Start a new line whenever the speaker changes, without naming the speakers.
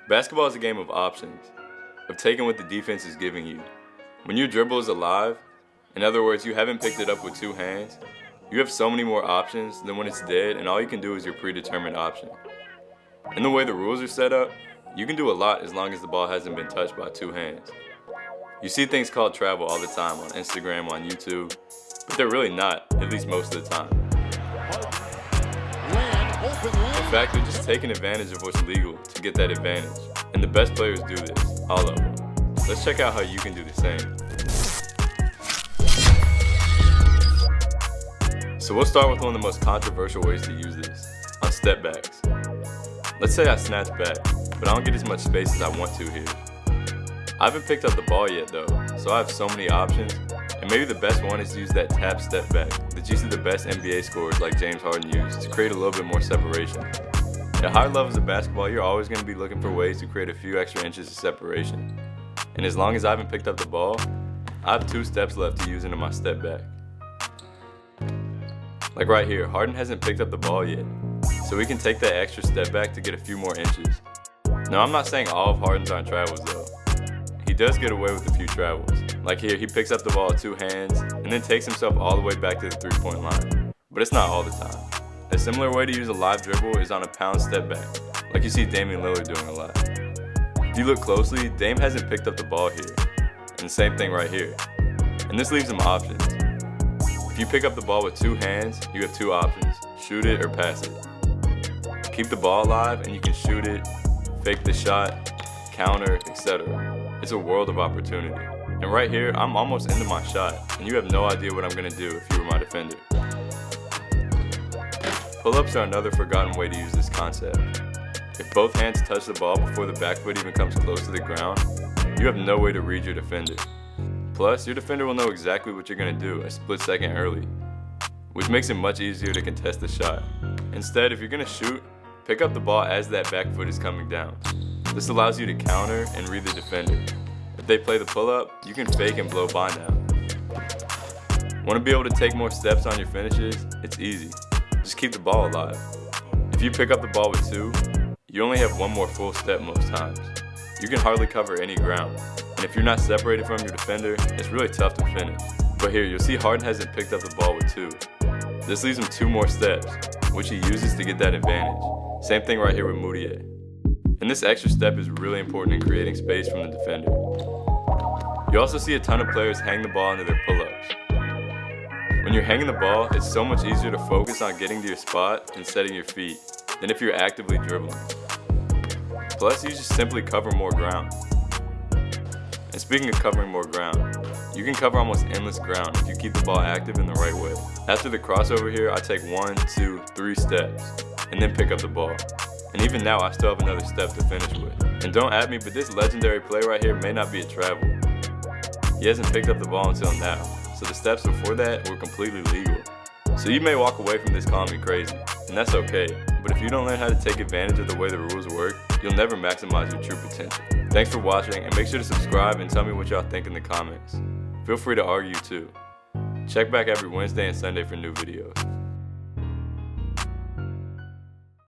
Basketball is a game of options, of taking what the defense is giving you. When your dribble is alive, in other words, you haven't picked it up with two hands, you have so many more options than when it's dead and all you can do is your predetermined option. In the way the rules are set up, you can do a lot as long as the ball hasn't been touched by two hands. You see things called travel all the time on Instagram, on YouTube, but they're really not, at least most of the time. In fact, they're just taking advantage of what's legal to get that advantage. And the best players do this, all of them. Let's check out how you can do the same. So we'll start with one of the most controversial ways to use this, on step backs. Let's say I snatch back, but I don't get as much space as I want to here. I haven't picked up the ball yet though, so I have so many options, and maybe the best one is to use that tap step back that you see the best NBA scorers like James Harden use to create a little bit more separation. At higher levels of basketball, you're always going to be looking for ways to create a few extra inches of separation. And as long as I haven't picked up the ball, I have 2 steps left to use into my step back. Like right here, Harden hasn't picked up the ball yet, so we can take that extra step back to get a few more inches. Now I'm not saying all of Harden's on travels though. He does get away with a few travels. Like here, he picks up the ball with 2 hands and then takes himself all the way back to the 3-point line. But it's not all the time. A similar way to use a live dribble is on a pound step back, like you see Damian Lillard doing a lot. If you look closely, Dame hasn't picked up the ball here, and the same thing right here. And this leaves him options. If you pick up the ball with 2 hands, you have 2 options, shoot it or pass it. Keep the ball alive and you can shoot it, fake the shot, counter, etc. It's a world of opportunity. And right here, I'm almost into my shot, and you have no idea what I'm going to do if you were my defender. Pull-ups are another forgotten way to use this concept. If both hands touch the ball before the back foot even comes close to the ground, you have no way to read your defender. Plus, your defender will know exactly what you're going to do a split second early, which makes it much easier to contest the shot. Instead, if you're going to shoot, pick up the ball as that back foot is coming down. This allows you to counter and read the defender. If they play the pull-up, you can fake and blow by now. Want to be able to take more steps on your finishes? It's easy. Just keep the ball alive. If you pick up the ball with 2, you only have 1 more full step most times. You can hardly cover any ground. And if you're not separated from your defender, it's really tough to finish. But here, you'll see Harden hasn't picked up the ball with 2. This leaves him 2 more steps, which he uses to get that advantage. Same thing right here with Moutier. And this extra step is really important in creating space from the defender. You also see a ton of players hang the ball into their pull-ups. When you're hanging the ball, it's so much easier to focus on getting to your spot and setting your feet than if you're actively dribbling. Plus, you just simply cover more ground. And speaking of covering more ground, you can cover almost endless ground if you keep the ball active in the right way. After the crossover here, I take 1, 2, 3 steps, and then pick up the ball. And even now, I still have another step to finish with. And don't at me, but this legendary play right here may not be a travel. He hasn't picked up the ball until now, so the steps before that were completely legal. So you may walk away from this calling me crazy, and that's okay. But if you don't learn how to take advantage of the way the rules work, you'll never maximize your true potential. Thanks for watching, and make sure to subscribe and tell me what y'all think in the comments. Feel free to argue too. Check back every Wednesday and Sunday for new videos.